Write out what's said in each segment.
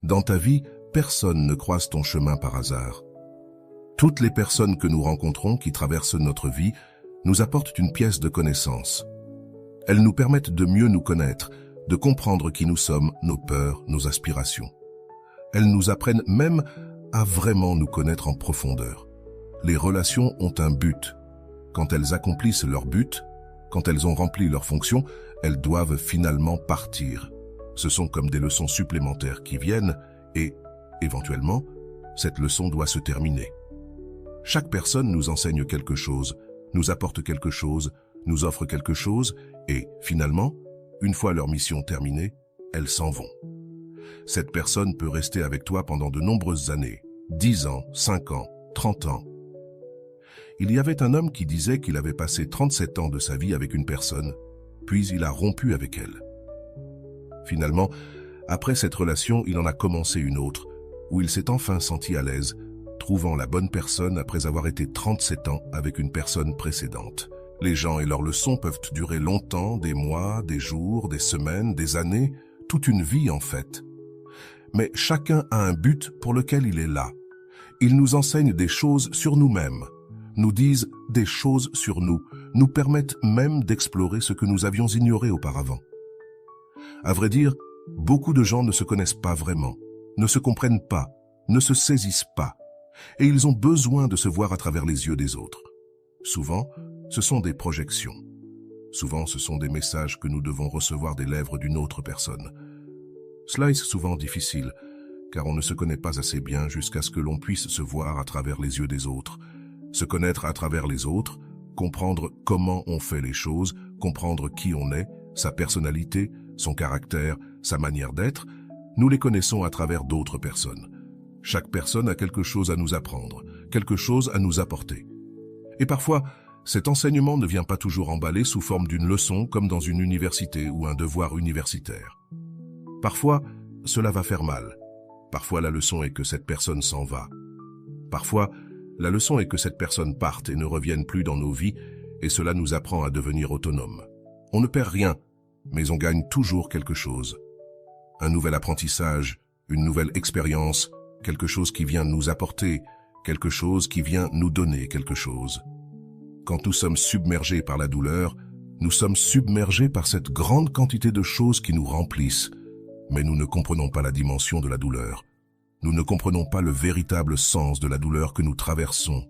Dans ta vie, personne ne croise ton chemin par hasard. Toutes les personnes que nous rencontrons qui traversent notre vie nous apportent une pièce de connaissance. Elles nous permettent de mieux nous connaître, de comprendre qui nous sommes, nos peurs, nos aspirations. Elles nous apprennent même à vraiment nous connaître en profondeur. Les relations ont un but. Quand elles accomplissent leur but, quand elles ont rempli leur fonction, elles doivent finalement partir. Ce sont comme des leçons supplémentaires qui viennent et, éventuellement, cette leçon doit se terminer. Chaque personne nous enseigne quelque chose, nous apporte quelque chose, nous offre quelque chose et, finalement, une fois leur mission terminée, elles s'en vont. Cette personne peut rester avec toi pendant de nombreuses années, 10 ans, 5 ans, 30 ans. Il y avait un homme qui disait qu'il avait passé 37 ans de sa vie avec une personne, puis il a rompu avec elle. Finalement, après cette relation, il en a commencé une autre, où il s'est enfin senti à l'aise, trouvant la bonne personne après avoir été 37 ans avec une personne précédente. Les gens et leurs leçons peuvent durer longtemps, des mois, des jours, des semaines, des années, toute une vie en fait. Mais chacun a un but pour lequel il est là. Ils nous enseignent des choses sur nous-mêmes, nous disent des choses sur nous, nous permettent même d'explorer ce que nous avions ignoré auparavant. À vrai dire, beaucoup de gens ne se connaissent pas vraiment, ne se comprennent pas, ne se saisissent pas, et ils ont besoin de se voir à travers les yeux des autres. Souvent, ce sont des projections. Souvent, ce sont des messages que nous devons recevoir des lèvres d'une autre personne. Cela est souvent difficile, car on ne se connaît pas assez bien jusqu'à ce que l'on puisse se voir à travers les yeux des autres, se connaître à travers les autres, comprendre comment on fait les choses, comprendre qui on est, sa personnalité, son caractère, sa manière d'être. Nous les connaissons à travers d'autres personnes. Chaque personne a quelque chose à nous apprendre, quelque chose à nous apporter. Et parfois, cet enseignement ne vient pas toujours emballé sous forme d'une leçon comme dans une université ou un devoir universitaire. Parfois, cela va faire mal. Parfois, la leçon est que cette personne s'en va. Parfois, la leçon est que cette personne parte et ne revienne plus dans nos vies, et cela nous apprend à devenir autonomes. On ne perd rien, mais on gagne toujours quelque chose. Un nouvel apprentissage, une nouvelle expérience, quelque chose qui vient nous apporter, quelque chose qui vient nous donner quelque chose. Quand nous sommes submergés par la douleur, nous sommes submergés par cette grande quantité de choses qui nous remplissent, mais nous ne comprenons pas la dimension de la douleur. Nous ne comprenons pas le véritable sens de la douleur que nous traversons.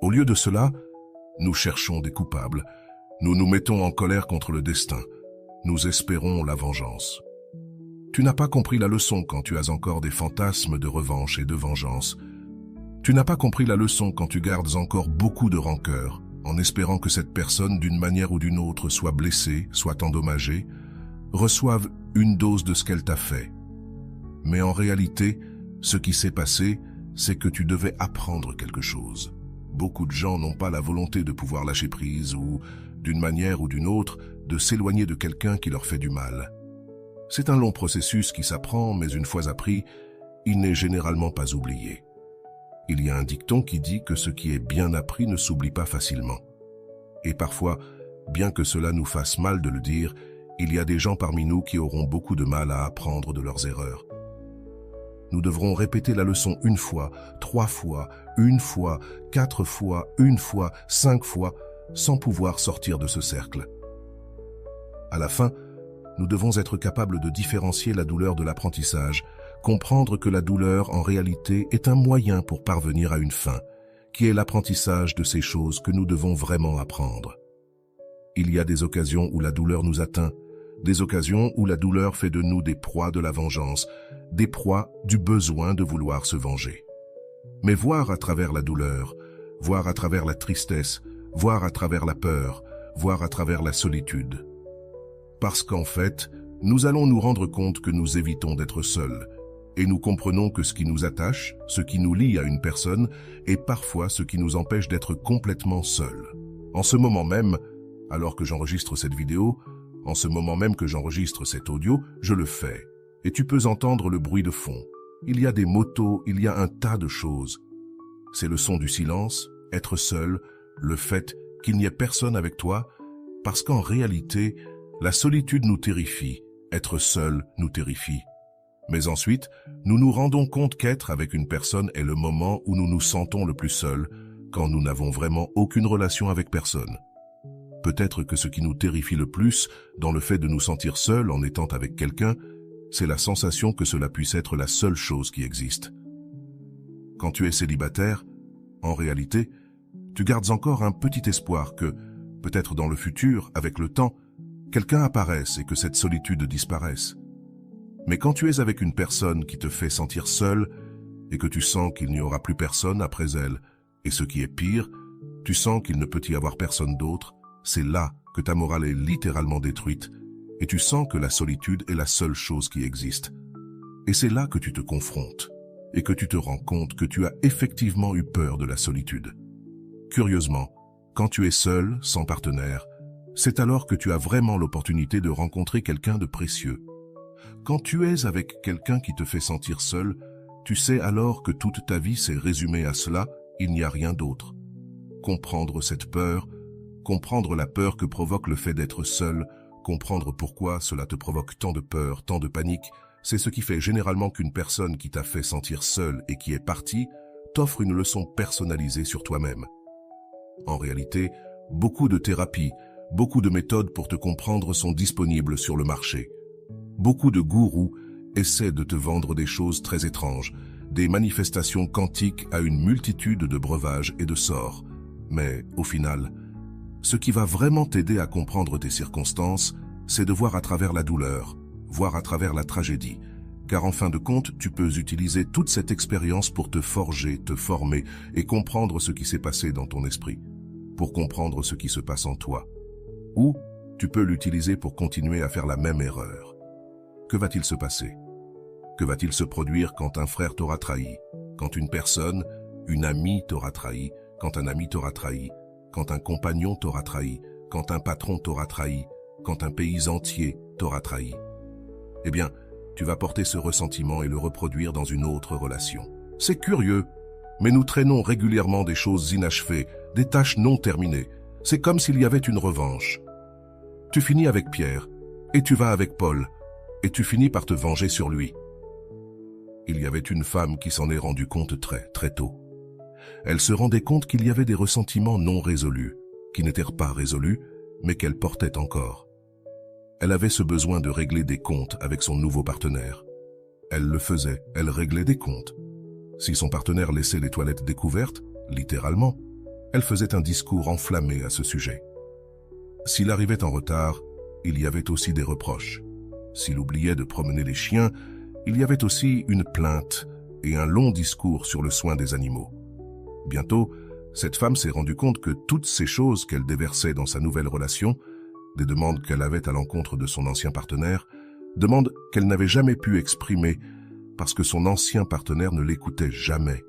Au lieu de cela, nous cherchons des coupables. Nous nous mettons en colère contre le destin. Nous espérons la vengeance. Tu n'as pas compris la leçon quand tu as encore des fantasmes de revanche et de vengeance. Tu n'as pas compris la leçon quand tu gardes encore beaucoup de rancœur, en espérant que cette personne, d'une manière ou d'une autre, soit blessée, soit endommagée, reçoive une dose de ce qu'elle t'a fait. Mais en réalité, ce qui s'est passé, c'est que tu devais apprendre quelque chose. Beaucoup de gens n'ont pas la volonté de pouvoir lâcher prise ou, d'une manière ou d'une autre, de s'éloigner de quelqu'un qui leur fait du mal. C'est un long processus qui s'apprend, mais une fois appris, il n'est généralement pas oublié. Il y a un dicton qui dit que ce qui est bien appris ne s'oublie pas facilement. Et parfois, bien que cela nous fasse mal de le dire, il y a des gens parmi nous qui auront beaucoup de mal à apprendre de leurs erreurs. Nous devrons répéter la leçon 1 fois, 3 fois, 1 fois, 4 fois, 1 fois, 5 fois, sans pouvoir sortir de ce cercle. À la fin, nous devons être capables de différencier la douleur de l'apprentissage, comprendre que la douleur, en réalité, est un moyen pour parvenir à une fin, qui est l'apprentissage de ces choses que nous devons vraiment apprendre. Il y a des occasions où la douleur nous atteint, des occasions où la douleur fait de nous des proies de la vengeance, des proies du besoin de vouloir se venger. Mais voir à travers la douleur, voir à travers la tristesse, voir à travers la peur, voir à travers la solitude. Parce qu'en fait, nous allons nous rendre compte que nous évitons d'être seuls, et nous comprenons que ce qui nous attache, ce qui nous lie à une personne, est parfois ce qui nous empêche d'être complètement seuls. En ce moment même, alors que j'enregistre cette vidéo, en ce moment même que j'enregistre cet audio, je le fais. Et tu peux entendre le bruit de fond. Il y a des motos, il y a un tas de choses. C'est le son du silence, être seul, le fait qu'il n'y ait personne avec toi, parce qu'en réalité, la solitude nous terrifie, être seul nous terrifie. Mais ensuite, nous nous rendons compte qu'être avec une personne est le moment où nous nous sentons le plus seuls, quand nous n'avons vraiment aucune relation avec personne. Peut-être que ce qui nous terrifie le plus dans le fait de nous sentir seuls en étant avec quelqu'un, c'est la sensation que cela puisse être la seule chose qui existe. Quand tu es célibataire, en réalité, tu gardes encore un petit espoir que, peut-être dans le futur, avec le temps, quelqu'un apparaisse et que cette solitude disparaisse. Mais quand tu es avec une personne qui te fait sentir seul et que tu sens qu'il n'y aura plus personne après elle, et ce qui est pire, tu sens qu'il ne peut y avoir personne d'autre, c'est là que ta morale est littéralement détruite et tu sens que la solitude est la seule chose qui existe. Et c'est là que tu te confrontes et que tu te rends compte que tu as effectivement eu peur de la solitude. Curieusement, quand tu es seul, sans partenaire, c'est alors que tu as vraiment l'opportunité de rencontrer quelqu'un de précieux. Quand tu es avec quelqu'un qui te fait sentir seul, tu sais alors que toute ta vie s'est résumée à cela, il n'y a rien d'autre. Comprendre cette peur, comprendre la peur que provoque le fait d'être seul, comprendre pourquoi cela te provoque tant de peur, tant de panique, c'est ce qui fait généralement qu'une personne qui t'a fait sentir seul et qui est partie t'offre une leçon personnalisée sur toi-même. En réalité, beaucoup de thérapies, beaucoup de méthodes pour te comprendre sont disponibles sur le marché. Beaucoup de gourous essaient de te vendre des choses très étranges, des manifestations quantiques à une multitude de breuvages et de sorts. Mais, au final, ce qui va vraiment t'aider à comprendre tes circonstances, c'est de voir à travers la douleur, voir à travers la tragédie. Car en fin de compte, tu peux utiliser toute cette expérience pour te forger, te former et comprendre ce qui s'est passé dans ton esprit, pour comprendre ce qui se passe en toi. Ou tu peux l'utiliser pour continuer à faire la même erreur. Que va-t-il se passer? Que va-t-il se produire quand un frère t'aura trahi? Quand une personne, une amie t'aura trahi? Quand un ami t'aura trahi? Quand un compagnon t'aura trahi? Quand un patron t'aura trahi? Quand un pays entier t'aura trahi? Eh bien, tu vas porter ce ressentiment et le reproduire dans une autre relation. C'est curieux, mais nous traînons régulièrement des choses inachevées, des tâches non terminées. C'est comme s'il y avait une revanche. Tu finis avec Pierre, et tu vas avec Paul, et tu finis par te venger sur lui. Il y avait une femme qui s'en est rendue compte très tôt. Elle se rendait compte qu'il y avait des ressentiments non résolus, qui n'étaient pas résolus, mais qu'elle portait encore. Elle avait ce besoin de régler des comptes avec son nouveau partenaire. Elle le faisait, elle réglait des comptes. Si son partenaire laissait les toilettes découvertes, littéralement, elle faisait un discours enflammé à ce sujet. S'il arrivait en retard, il y avait aussi des reproches. S'il oubliait de promener les chiens, il y avait aussi une plainte et un long discours sur le soin des animaux. Bientôt, cette femme s'est rendue compte que toutes ces choses qu'elle déversait dans sa nouvelle relation, des demandes qu'elle avait à l'encontre de son ancien partenaire, demandes qu'elle n'avait jamais pu exprimer parce que son ancien partenaire ne l'écoutait jamais.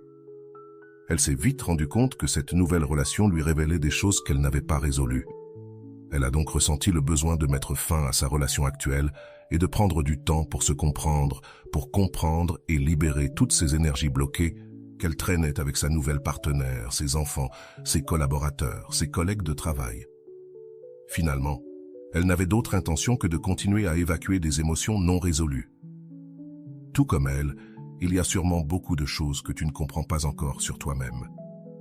Elle s'est vite rendue compte que cette nouvelle relation lui révélait des choses qu'elle n'avait pas résolues. Elle a donc ressenti le besoin de mettre fin à sa relation actuelle et de prendre du temps pour se comprendre, pour comprendre et libérer toutes ces énergies bloquées qu'elle traînait avec sa nouvelle partenaire, ses enfants, ses collaborateurs, ses collègues de travail. Finalement, elle n'avait d'autre intention que de continuer à évacuer des émotions non résolues. Tout comme elle, il y a sûrement beaucoup de choses que tu ne comprends pas encore sur toi-même.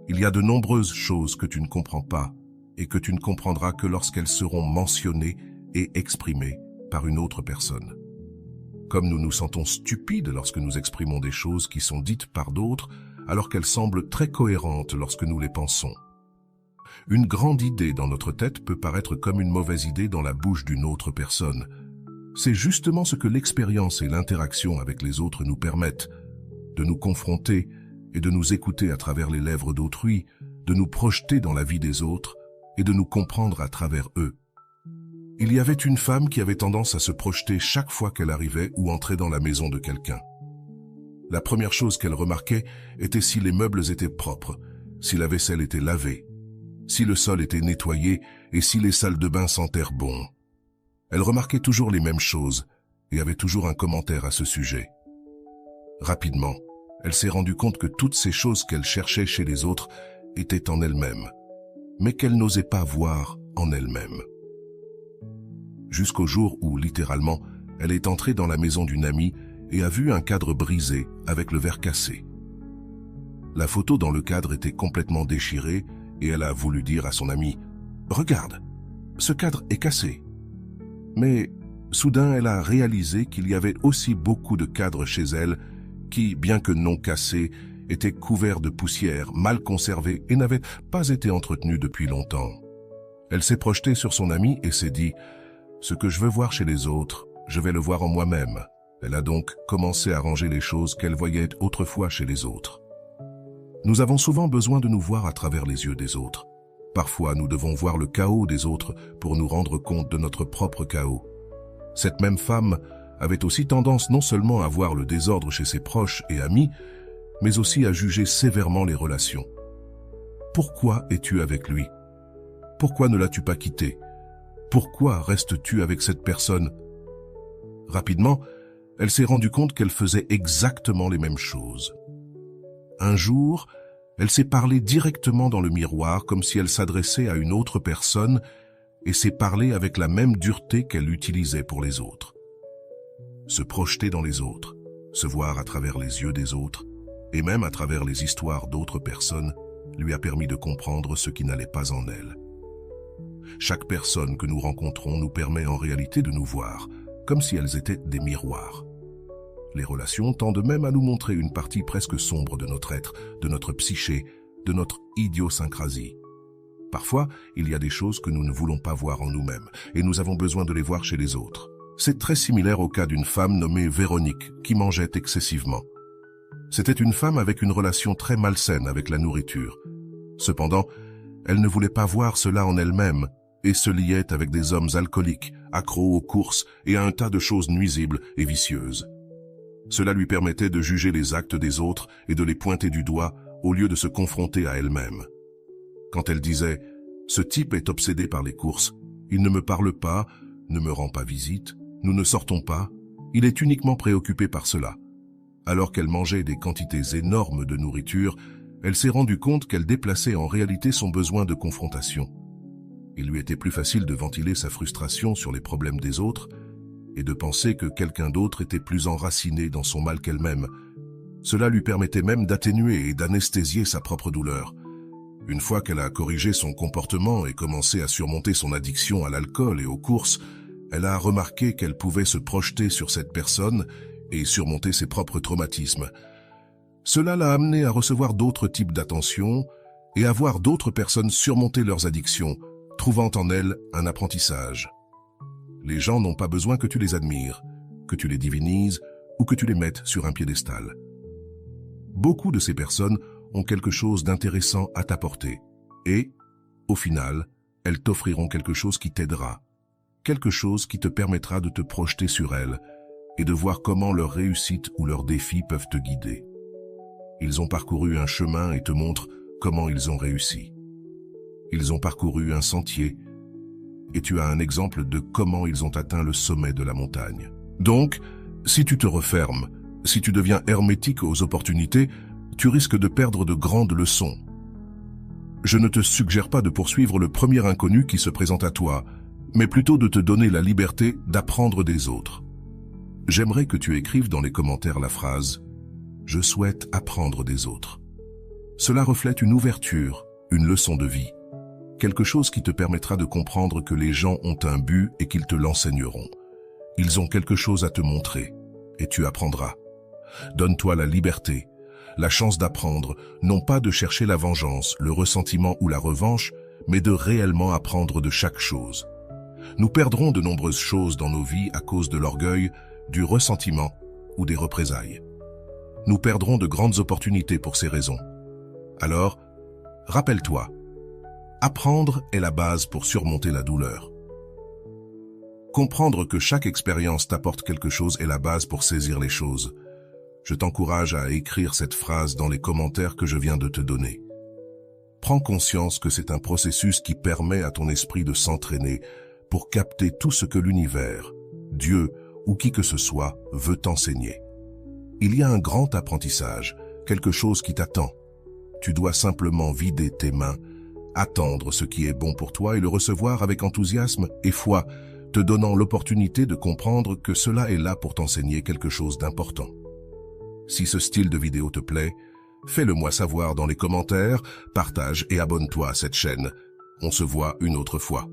Il y a de nombreuses choses que tu ne comprends pas et que tu ne comprendras que lorsqu'elles seront mentionnées et exprimées par une autre personne. Comme nous nous sentons stupides lorsque nous exprimons des choses qui sont dites par d'autres, alors qu'elles semblent très cohérentes lorsque nous les pensons. Une grande idée dans notre tête peut paraître comme une mauvaise idée dans la bouche d'une autre personne. C'est justement ce que l'expérience et l'interaction avec les autres nous permettent, de nous confronter et de nous écouter à travers les lèvres d'autrui, de nous projeter dans la vie des autres et de nous comprendre à travers eux. Il y avait une femme qui avait tendance à se projeter chaque fois qu'elle arrivait ou entrait dans la maison de quelqu'un. La première chose qu'elle remarquait était si les meubles étaient propres, si la vaisselle était lavée, si le sol était nettoyé et si les salles de bain sentaient bon. Elle remarquait toujours les mêmes choses et avait toujours un commentaire à ce sujet. Rapidement, elle s'est rendue compte que toutes ces choses qu'elle cherchait chez les autres étaient en elle-même, mais qu'elle n'osait pas voir en elle-même. Jusqu'au jour où, littéralement, elle est entrée dans la maison d'une amie et a vu un cadre brisé avec le verre cassé. La photo dans le cadre était complètement déchirée et elle a voulu dire à son ami « Regarde, ce cadre est cassé ». Mais soudain, elle a réalisé qu'il y avait aussi beaucoup de cadres chez elle qui, bien que non cassés, étaient couverts de poussière, mal conservés et n'avaient pas été entretenus depuis longtemps. Elle s'est projetée sur son ami et s'est dit « Ce que je veux voir chez les autres, je vais le voir en moi-même ». Elle a donc commencé à ranger les choses qu'elle voyait autrefois chez les autres. Nous avons souvent besoin de nous voir à travers les yeux des autres. Parfois, nous devons voir le chaos des autres pour nous rendre compte de notre propre chaos. Cette même femme avait aussi tendance non seulement à voir le désordre chez ses proches et amis, mais aussi à juger sévèrement les relations. Pourquoi es-tu avec lui? Pourquoi ne l'as-tu pas quitté? Pourquoi restes-tu avec cette personne? Rapidement, elle s'est rendue compte qu'elle faisait exactement les mêmes choses. Un jour, elle s'est parlé directement dans le miroir comme si elle s'adressait à une autre personne et s'est parlé avec la même dureté qu'elle utilisait pour les autres. Se projeter dans les autres, se voir à travers les yeux des autres et même à travers les histoires d'autres personnes lui a permis de comprendre ce qui n'allait pas en elle. Chaque personne que nous rencontrons nous permet en réalité de nous voir, comme si elles étaient des miroirs. Les relations tendent même à nous montrer une partie presque sombre de notre être, de notre psyché, de notre idiosyncrasie. Parfois, il y a des choses que nous ne voulons pas voir en nous-mêmes, et nous avons besoin de les voir chez les autres. C'est très similaire au cas d'une femme nommée Véronique, qui mangeait excessivement. C'était une femme avec une relation très malsaine avec la nourriture. Cependant, elle ne voulait pas voir cela en elle-même, et se liait avec des hommes alcooliques, accros aux courses et à un tas de choses nuisibles et vicieuses. Cela lui permettait de juger les actes des autres et de les pointer du doigt au lieu de se confronter à elle-même. Quand elle disait « Ce type est obsédé par les courses, il ne me parle pas, ne me rend pas visite, nous ne sortons pas, il est uniquement préoccupé par cela ». Alors qu'elle mangeait des quantités énormes de nourriture, elle s'est rendue compte qu'elle déplaçait en réalité son besoin de confrontation. Il lui était plus facile de ventiler sa frustration sur les problèmes des autres et de penser que quelqu'un d'autre était plus enraciné dans son mal qu'elle-même. Cela lui permettait même d'atténuer et d'anesthésier sa propre douleur. Une fois qu'elle a corrigé son comportement et commencé à surmonter son addiction à l'alcool et aux courses, elle a remarqué qu'elle pouvait se projeter sur cette personne et surmonter ses propres traumatismes. Cela l'a amenée à recevoir d'autres types d'attention et à voir d'autres personnes surmonter leurs addictions, trouvant en elles un apprentissage. Les gens n'ont pas besoin que tu les admires, que tu les divinises ou que tu les mettes sur un piédestal. Beaucoup de ces personnes ont quelque chose d'intéressant à t'apporter et, au final, elles t'offriront quelque chose qui t'aidera, quelque chose qui te permettra de te projeter sur elles et de voir comment leurs réussites ou leurs défis peuvent te guider. Ils ont parcouru un chemin et te montrent comment ils ont réussi. Ils ont parcouru un sentier et tu as un exemple de comment ils ont atteint le sommet de la montagne. Donc, si tu te refermes, si tu deviens hermétique aux opportunités, tu risques de perdre de grandes leçons. Je ne te suggère pas de poursuivre le premier inconnu qui se présente à toi, mais plutôt de te donner la liberté d'apprendre des autres. J'aimerais que tu écrives dans les commentaires la phrase « Je souhaite apprendre des autres ». Cela reflète une ouverture, une leçon de vie. Quelque chose qui te permettra de comprendre que les gens ont un but et qu'ils te l'enseigneront. Ils ont quelque chose à te montrer, et tu apprendras. Donne-toi la liberté, la chance d'apprendre, non pas de chercher la vengeance, le ressentiment ou la revanche, mais de réellement apprendre de chaque chose. Nous perdrons de nombreuses choses dans nos vies à cause de l'orgueil, du ressentiment ou des représailles. Nous perdrons de grandes opportunités pour ces raisons. Alors, rappelle-toi, apprendre est la base pour surmonter la douleur. Comprendre que chaque expérience t'apporte quelque chose est la base pour saisir les choses. Je t'encourage à écrire cette phrase dans les commentaires que je viens de te donner. Prends conscience que c'est un processus qui permet à ton esprit de s'entraîner pour capter tout ce que l'univers, Dieu ou qui que ce soit veut t'enseigner. Il y a un grand apprentissage, quelque chose qui t'attend. Tu dois simplement vider tes mains, attendre ce qui est bon pour toi et le recevoir avec enthousiasme et foi, te donnant l'opportunité de comprendre que cela est là pour t'enseigner quelque chose d'important. Si ce style de vidéo te plaît, fais-le moi savoir dans les commentaires, partage et abonne-toi à cette chaîne. On se voit une autre fois.